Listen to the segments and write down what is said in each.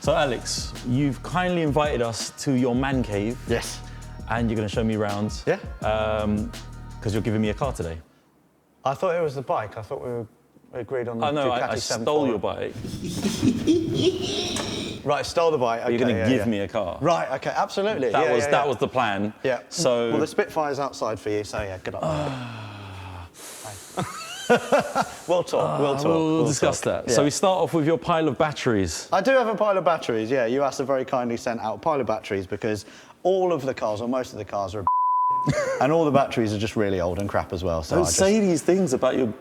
So Alex, you've kindly invited us to your man cave. Yes. And you're going to show me around. Yeah. Because you're giving me a car today. I thought it was the bike. I thought we agreed on the Oh no, Ducati I stole your bike. Right, stole the bike. Okay, You're going to give me a car. Right, okay, absolutely. That was the plan. Yeah. So. Well, the Spitfire's outside for you, so yeah, good luck. We'll talk. We'll discuss that. Yeah. So we start off with your pile of batteries. I do have a pile of batteries. Yeah, you asked to very kindly sent out a pile of batteries because all of the cars, or most of the cars, are and all the batteries are just really old and crap as well. So Don't say these things about your.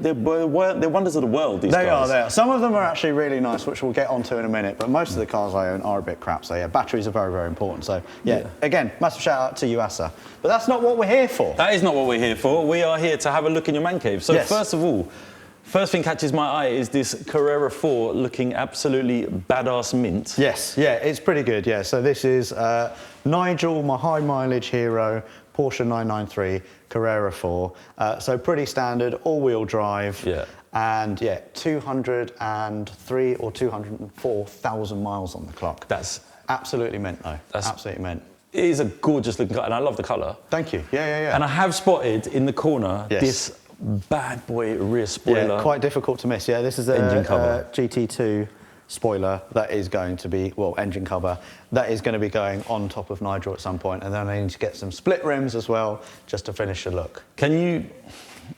They're wonders of the world, these They cars. are. Some of them are actually really nice, which we'll get onto in a minute, but most of the cars I own are a bit crap, so yeah, batteries are very, very important. So yeah, again, massive shout out to you, Asa. But that's not what we're here for. That is not what we're here for. We are here to have a look in your man cave. So first of all, first thing catches my eye is this Carrera 4 looking absolutely badass mint. Yes, yeah, it's pretty good, yeah. So this is Nigel, my high mileage hero, Porsche 993 Carrera 4. So pretty standard, all-wheel drive. Yeah. And yeah, 203 or 204,000 miles on the clock. That's absolutely mint, though. That's absolutely mint. It is a gorgeous looking car, and I love the colour. Thank you. Yeah. And I have spotted in the corner this bad boy rear spoiler. Yeah, quite difficult to miss. Yeah, this is a engine cover. GT2 spoiler that is going to be, well, engine cover, that is going to be going on top of Nigel at some point, and then I need to get some split rims as well, just to finish the look. Can you,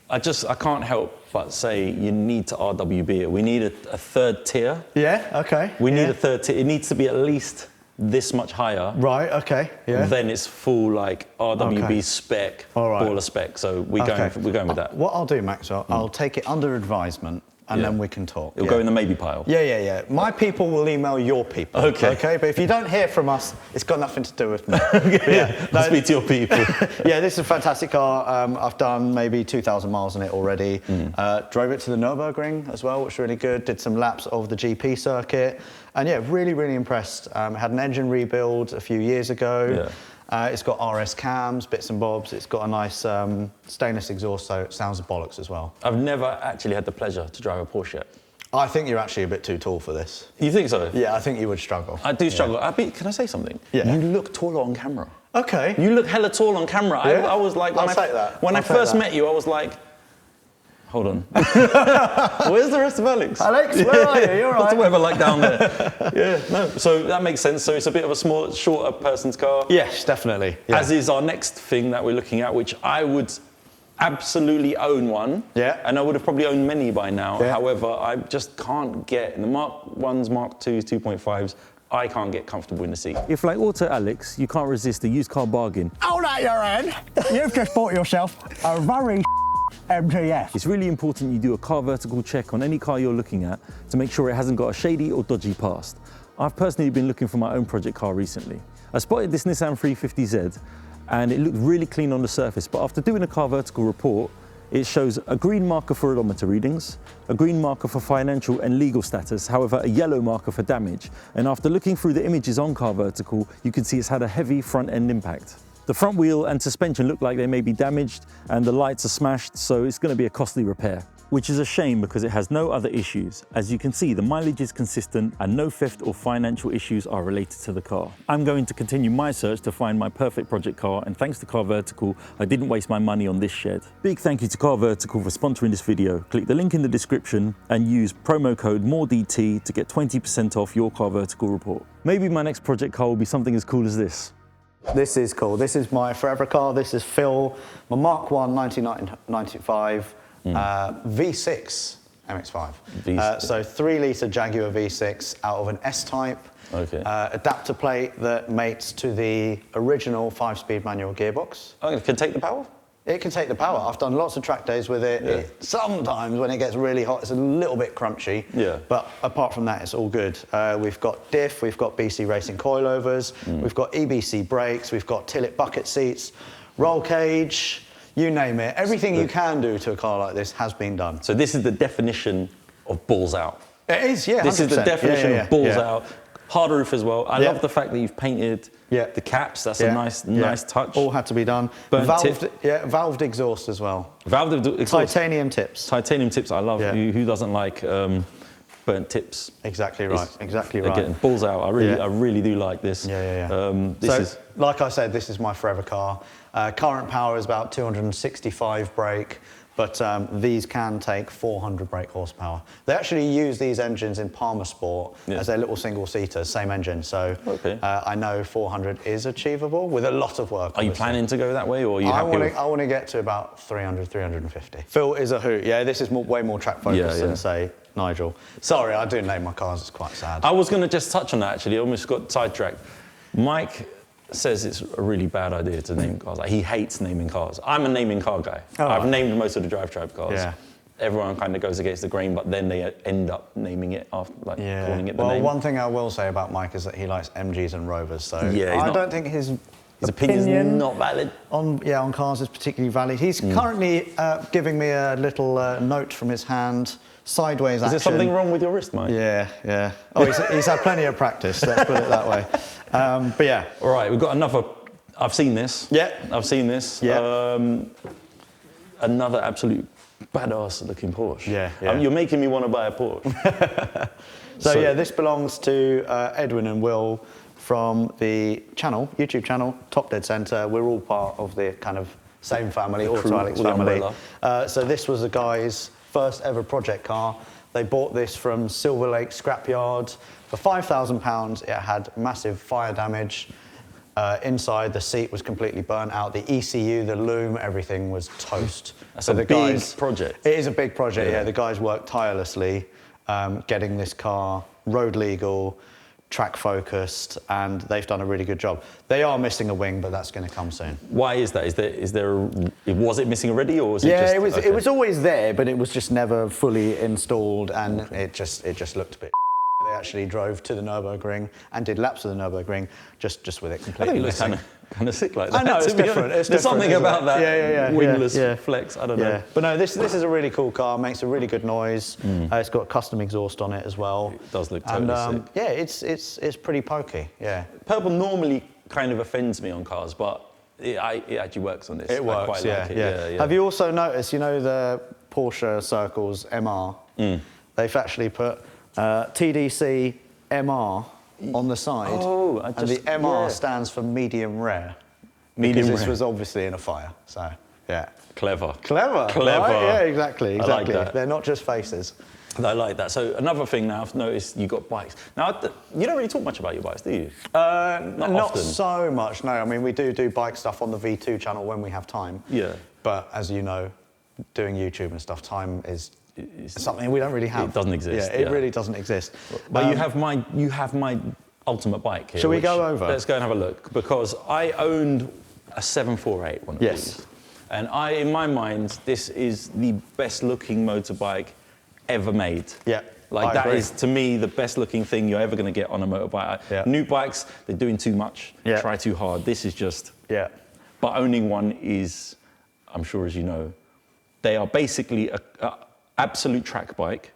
I can't help but say you need to RWB it. We need a third tier. Yeah, okay. We need a third tier. It needs to be at least this much higher. Right, okay, yeah. Then it's full like RWB spec, baller spec. So we're going with that. What I'll do, Maxwell, I'll take it under advisement, and then we can talk. It'll go in the maybe pile. Yeah. My people will email your people. Okay, but if you don't hear from us, it's got nothing to do with me. I'll speak to your people. Yeah, this is a fantastic car. I've done maybe 2,000 miles on it already. Drove it to the Nürburgring as well, which was really good. Did some laps of the GP circuit. And yeah, really, really impressed. Had an engine rebuild a few years ago. It's got RS cams, bits and bobs. It's got a nice stainless exhaust, so it sounds bollocks as well. I've never actually had the pleasure to drive a Porsche yet. I think you're actually a bit too tall for this. You think so? Yeah, I think you would struggle. I do struggle. Can I say something? Yeah. You look taller on camera. Okay. You look hella tall on camera. Yeah? I was like, when I first met you, I was like, hold on. Where's the rest of Alex? Alex, where are you? You're right. What's the weather like down there? So that makes sense. So it's a bit of a shorter person's car. Yes, definitely. Yeah. As is our next thing that we're looking at, which I would absolutely own one. Yeah. And I would have probably owned many by now. Yeah. However, I just can't get in the Mark 1s, Mark 2s, 2.5s. I can't get comfortable in the seat. If, like AutoAlex, you can't resist a used car bargain. Hold at your end. You've just bought yourself a very MGS. It's really important you do a car vertical check on any car you're looking at to make sure it hasn't got a shady or dodgy past. I've personally been looking for my own project car recently. I spotted this Nissan 350Z and it looked really clean on the surface, but after doing a car vertical report, it shows a green marker for odometer readings, a green marker for financial and legal status, however a yellow marker for damage. And after looking through the images on car vertical, you can see it's had a heavy front end impact. The front wheel and suspension look like they may be damaged and the lights are smashed, so it's going to be a costly repair. Which is a shame because it has no other issues. As you can see, the mileage is consistent and no theft or financial issues are related to the car. I'm going to continue my search to find my perfect project car, and thanks to Car Vertical, I didn't waste my money on this shed. Big thank you to Car Vertical for sponsoring this video. Click the link in the description and use promo code MOREDT to get 20% off your Car Vertical report. Maybe my next project car will be something as cool as this. This is cool. This is my forever car. This is Phil, my Mark 1 1995 V6 MX5. So 3-litre Jaguar V6 out of an S-Type. Okay. Adapter plate that mates to the original 5-speed manual gearbox. Oh, it can take the power? It can take the power. I've done lots of track days with it. Sometimes when it gets really hot, it's a little bit crunchy. Yeah. But apart from that, it's all good. We've got diff, we've got BC Racing coilovers, we've got EBC brakes, we've got Tillet bucket seats, roll cage, you name it. Everything you can do to a car like this has been done. So this is the definition of balls out. It is, yeah. 100%. This is the definition of balls out. Hard roof as well. I love the fact that you've painted the caps. That's a nice touch. All had to be done. Valved exhaust as well. Valved exhaust. Titanium tips. Titanium tips, I love. Who doesn't like burnt tips. Exactly right. Exactly They're right. getting balls out. I really do like this. Like I said, this is my forever car. Current power is about 265 brake. But these can take 400 brake horsepower. They actually use these engines in Palmer Sport as their little single-seater, same engine. So I know 400 is achievable with a lot of work. Are you planning to go that way, or are you happy? I want to get to about 300, 350. Phil is a hoot. Yeah, this is way more track-focused than, say, Nigel. Sorry, I do name my cars. It's quite sad. I was going to just touch on that, actually. I almost got sidetracked. Mike says it's a really bad idea to name cars. Like, he hates naming cars. I'm a naming car guy. I've named most of the DRIVETRIBE cars. Yeah. Everyone kind of goes against the grain, but then they end up naming it after, calling it the name. Well, one thing I will say about Mike is that he likes MGs and Rovers, so I don't think his opinion's not valid. On cars is particularly valid. He's currently giving me a little note from his hand. Sideways action. Is there something wrong with your wrist, Mike? Yeah. Oh, he's had plenty of practice, let's put it that way. But yeah. All right, we've got another. I've seen this. Yeah. I've seen this. Yeah. Another absolute badass looking Porsche. Yeah. You're making me want to buy a Porsche. so yeah, this belongs to Edwin and Will from the YouTube channel, Top Dead Center. We're all part of the kind of same family, AutoAlex's family. So this was the guys' first ever project car. They bought this from Silver Lake Scrapyard for £5,000. It had massive fire damage. Inside, the seat was completely burnt out. The ECU, the loom, everything was toast. That's a big project. It is a big project, yeah. The guys worked tirelessly getting this car road legal, track focused, and they've done a really good job. They are missing a wing, but that's going to come soon. Why is that? Was it missing already, or was it just... Yeah, it was always there, but it was just never fully installed, and it just looked a bit. They actually drove to the Nürburgring and did laps of the Nürburgring just with it completely missing. Kind of sick like that. I know, it's different. There's something about that wingless flex, I don't know. Yeah. But no, this is a really cool car, makes a really good noise. It's got custom exhaust on it as well. It does look totally sick. Yeah, it's pretty pokey, yeah. Purple normally kind of offends me on cars, but it actually works on this. It works, I quite like it. Yeah. Have you also noticed, the Porsche Circles MR? They've actually put TDC MR on the side. And the MR stands for medium rare. Because this was obviously in a fire, so yeah. Clever. Right? Yeah, exactly. I like that. They're not just faces. I like that. So another thing now, I've noticed you got bikes. Now, you don't really talk much about your bikes, do you? Not often. so much, no. I mean, we do bike stuff on the V2 channel when we have time. Yeah. But as you know, doing YouTube and stuff, time is something we don't really have. It doesn't exist. Yeah, it really doesn't exist. But you have my ultimate bike here. Shall we go over? Let's go and have a look, because I owned a 748 one of these. And in my mind, this is the best looking motorbike ever made. Yeah. Like, that is, to me, the best looking thing you're ever going to get on a motorbike. Yeah. New bikes, they're doing too much, try too hard. This is just... Yeah. But owning one is, I'm sure as you know, they are basically a absolute track bike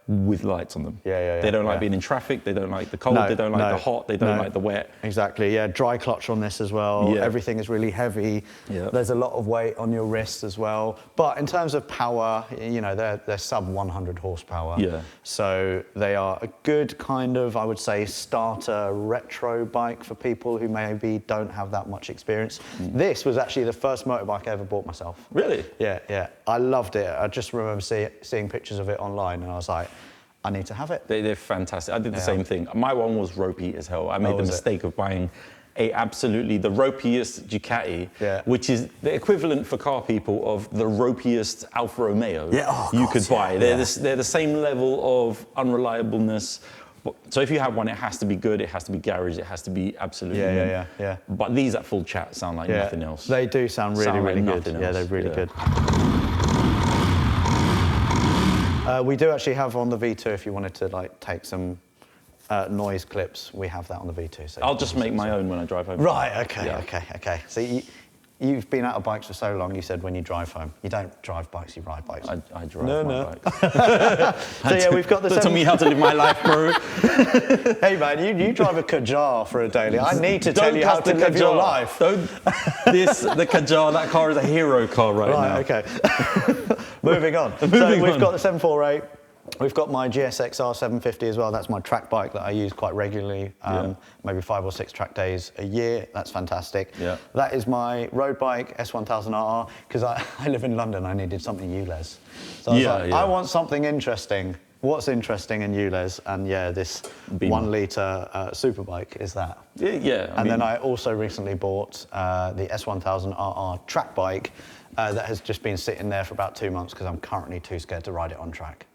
with lights on them. They don't like being in traffic, they don't like the cold, they don't like the hot, they don't like the wet. Exactly, dry clutch on this as well. Everything is really heavy. There's a lot of weight on your wrists as well. But in terms of power, they're sub 100 horsepower. So they are a good kind of, I would say, starter retro bike for people who maybe don't have that much experience. This was actually the first motorbike I ever bought myself. Really? Yeah. I loved it. I just remember seeing pictures of it online, and I was like, I need to have it. They're fantastic. I did the same thing. My one was ropey as hell. I made the mistake of buying the ropiest Ducati, which is the equivalent for car people of the ropiest Alfa Romeo you could buy. They're the same level of unreliableness. So if you have one, it has to be good, it has to be garage, it has to be absolutely yeah. But these at full chat sound like nothing else. They do sound really good. Yeah, they're really good. We do actually have on the V2, if you wanted to take some noise clips, we have that on the V2. So I'll just make my own when I drive home. Right, okay. So you've been out of bikes for so long, you said when you drive home. You don't drive bikes, you ride bikes. I drive my bike. So yeah, we've got the... Tell me how to live my life, bro. Hey man, you drive a Kadjar for a daily. I need to tell you how to live your life. The Kadjar, that car is a hero car right now. Okay. Moving on. We've got the 748. We've got my GSX-R 750 as well. That's my track bike that I use quite regularly, maybe 5 or 6 track days a year. That's fantastic. Yeah. That is my road bike, S1000RR, because I live in London, I needed something ULEZ. So I was like, I want something interesting. What's interesting in ULEZ? And yeah, this 1 litre superbike is that. Yeah. Then I also recently bought the S1000RR track bike that has just been sitting there for about 2 months because I'm currently too scared to ride it on track.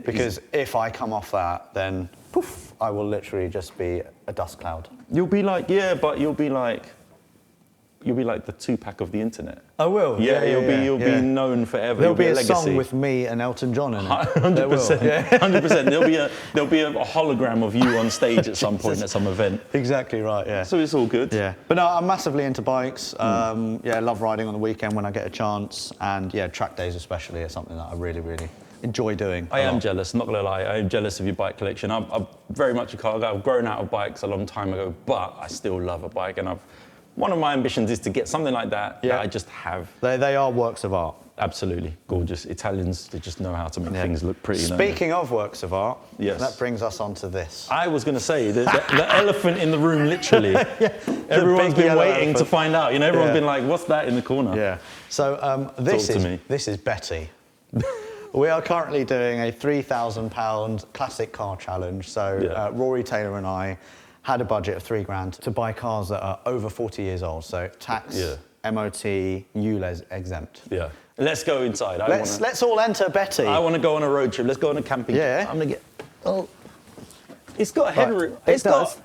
Because if I come off that, then poof, I will literally just be a dust cloud. You'll be like, but you'll be like the Tupac of the internet. I will. You'll be known forever. There'll be a legacy. song with me and Elton John in it. 100%. 100%. There'll be a hologram of you on stage at some point at some event. Exactly right. Yeah. So it's all good. Yeah. But no, I'm massively into bikes. I love riding on the weekend when I get a chance, and yeah, track days especially are something that I really, really enjoy doing. I am jealous, not gonna lie. I am jealous of your bike collection. I'm very much a car guy. I've grown out of bikes a long time ago, but I still love a bike, and one of my ambitions is to get something like that that I just have. They are works of art. Absolutely gorgeous. Italians, they just know how to make things look pretty. Speaking of works of art, yes, that brings us on to this. I was going to say, the elephant in the room, literally. Everyone's been waiting to find out. You know, everyone's been like, what's that in the corner? Yeah. So this is Betty. We are currently doing a £3,000 classic car challenge. So Rory Taylor and I had a budget of £3,000 to buy cars that are over 40 years old. So tax, MOT, ULEZ exempt. Yeah. Let's go inside. Let's all enter Betty. I want to go on a road trip. Let's go on a camping trip. I'm going to get... Oh. It's got headroom. Right. It's got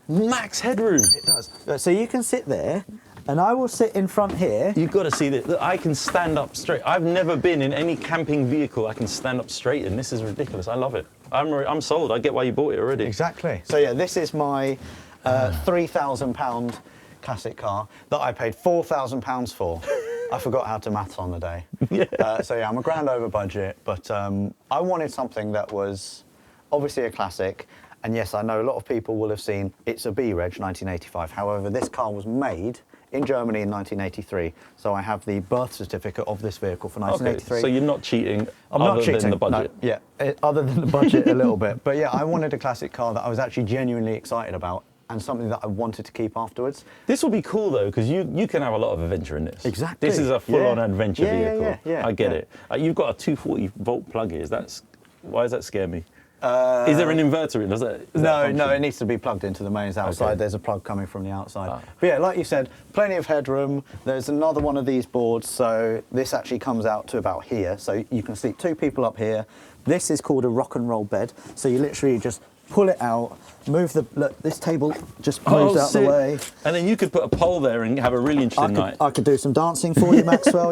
max headroom. It does. So you can sit there, and I will sit in front here. You've got to see this. Look, I can stand up straight. I've never been in any camping vehicle I can stand up straight in. This is ridiculous. I love it. I'm sold. I get why you bought it already. Exactly. So yeah, this is my £3,000 classic car that I paid £4,000 for. I forgot how to maths on the day. So yeah, I'm a grand over budget, but I wanted something that was obviously a classic. And yes, I know a lot of people will have seen it's a B-Reg 1985. However, this car was made in Germany in 1983. So I have the birth certificate of this vehicle for 1983. Okay, so you're not cheating other than the budget? No, other than the budget a little bit. But yeah, I wanted a classic car that I was actually genuinely excited about and something that I wanted to keep afterwards. This will be cool though, because you can have a lot of adventure in this. Exactly. This is a full-on adventure vehicle. Yeah, I get it. You've got a 240 volt plug here. Why does that scare me? Is there an inverter in? No, it needs to be plugged into the mains outside. Okay. There's a plug coming from the outside. But yeah, like you said, plenty of headroom. There's another one of these boards, so this actually comes out to about here. So you can sleep 2 people up here. This is called a rock and roll bed. So you literally just pull it out, look, this table just moves out the way. And then you could put a pole there and have a really interesting night. I could do some dancing for you, Maxwell,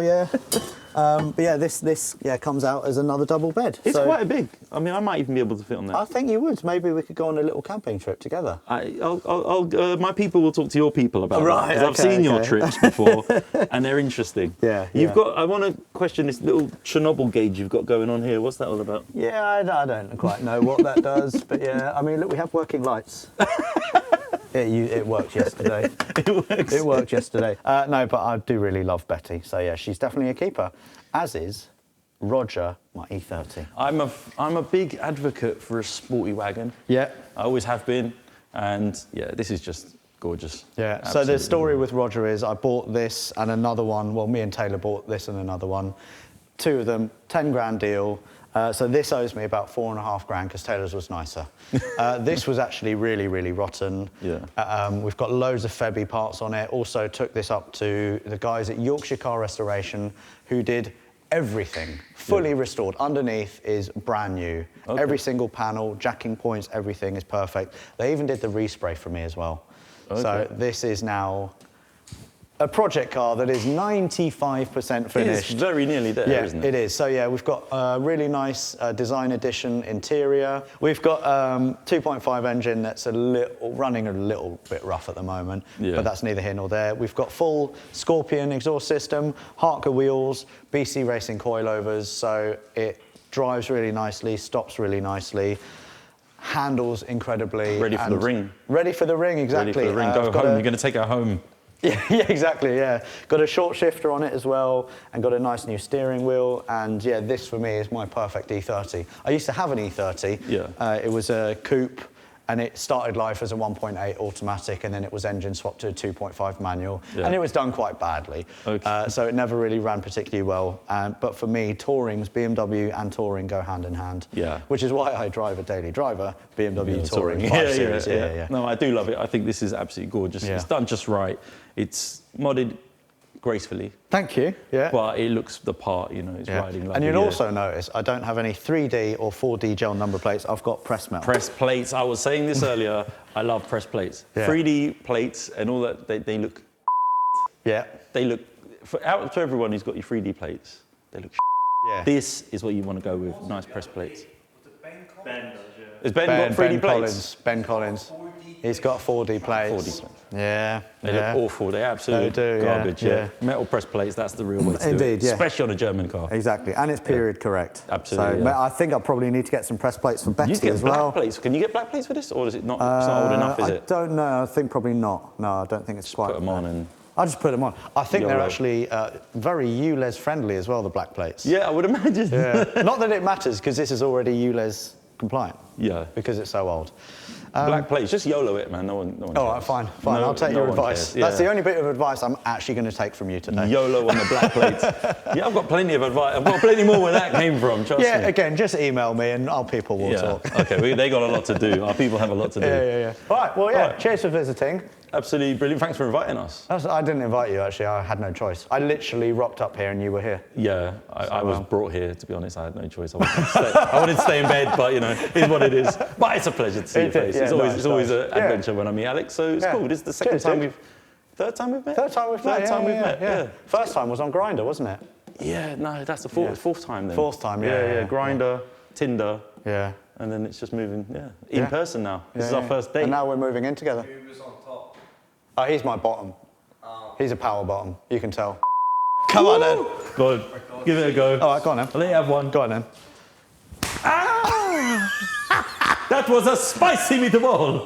but yeah, this comes out as another double bed. It's quite big. I mean, I might even be able to fit on that. I think you would. Maybe we could go on a little camping trip together. My people will talk to your people about that. Because I've seen your trips before, and they're interesting. I want to question this little Chernobyl gauge you've got going on here. What's that all about? Yeah, I don't quite know what that does, but yeah, I mean, look, we have working lights. It worked yesterday. It worked yesterday. No, but I do really love Betty. So yeah, she's definitely a keeper, as is Roger, my E30. I'm a big advocate for a sporty wagon. Yeah. I always have been. And yeah, this is just gorgeous. Yeah, absolutely. So the story with Roger is I bought this and another one. Well, me and Taylor bought this and another one. 2 of them, 10 grand deal. So this owes me about 4.5 grand because Taylor's was nicer. This was actually really, really rotten. Yeah. We've got loads of Febby parts on it. Also took this up to the guys at Yorkshire Car Restoration who did everything, fully restored. Underneath is brand new. Okay. Every single panel, jacking points, everything is perfect. They even did the respray for me as well. Okay. So this is now a project car that is 95% finished. It's very nearly there, isn't it? It is. So yeah, we've got a really nice design edition interior. We've got 2.5 engine that's running a little bit rough at the moment, but that's neither here nor there. We've got full Scorpion exhaust system, Harker wheels, BC Racing coilovers, so it drives really nicely, stops really nicely, handles incredibly. Ready for the ring. Ready for the ring, exactly. Ready for the ring. Go home. You're going to take her home. Yeah, exactly, yeah. Got a short shifter on it as well, and got a nice new steering wheel, and yeah, this for me is my perfect E30. I used to have an E30. Yeah. It was a coupe, and it started life as a 1.8 automatic, and then it was engine swapped to a 2.5 manual, and it was done quite badly. Okay. So it never really ran particularly well. But for me, Tourings, BMW and Touring go hand in hand. Yeah. Which is why I drive a daily driver, BMW Touring 5 Series. Yeah. No, I do love it. I think this is absolutely gorgeous. Yeah. It's done just right. It's modded gracefully. Thank you. Yeah. But it looks the part, you know, it's riding like And you'll also notice I don't have any 3D or 4D gel number plates. I've got press metal. press plates. I was saying this earlier. I love press plates. Yeah. 3D plates and all that, they look, Yeah. they look, out to everyone who's got your 3D plates, they look Yeah. This is what you want to go with, nice press plates. Ben does, yeah. Has Ben got 3D plates? Collins. Ben Collins. He's got 4D plates. 4D plates. Yeah. They look awful. They absolutely They do, garbage. yeah. Metal press plates. That's the real way to do it. Indeed, yeah. Especially on a German car. Exactly, and it's period correct. Absolutely, So yeah. I think I probably need to get some press plates for You Betsy get as black well. plates. Can you get black plates for this, or is it not? It's not old enough, is I it? don't know. I think probably not. No, I don't think it's quite. Put them on and. I'll just put them on. I think they're YOLO. actually very ULEZ friendly as well, the black plates. Yeah, I would imagine. Yeah. Not that it matters, because this is already ULEZ compliant. Yeah. Because it's so old. Black plates. Just YOLO it, man. No one cares. All right, fine. No- I'll take no your one advice. cares, That's yeah. the only bit of advice I'm actually going to take from you today. YOLO on the black plates. Yeah, I've got plenty of advice. I've got plenty more where that came from. Trust Yeah, me. again, just email me and our people will talk. Okay, they got a lot to do. Our people have a lot to do. Yeah. All right, well, yeah, Right. cheers for visiting. Absolutely brilliant. Thanks for inviting us. I didn't invite you, actually. I had no choice. I literally rocked up here and you were here. Yeah, I was brought here, to be honest. I had no choice. I wanted to stay in bed, but, you know, it's what it is. But it's a pleasure to see your face. Yeah, It's always nice. an adventure when I meet Alex, so it's cool. This is the second time dude. third time we've met? Third time we've met. Yeah. First time was on Grindr, wasn't it? Yeah, no, that's the fourth time then. Fourth time, yeah. Grindr, Tinder, Yeah. and then it's just moving, in person now. This is our first date. And now we're moving in together. Who was on top? Oh, he's my bottom. He's a power bottom, you can tell. Come on then. Go on, give it a go. All right, go on then. I'll let you have one. Go on then. That was a spicy meatball.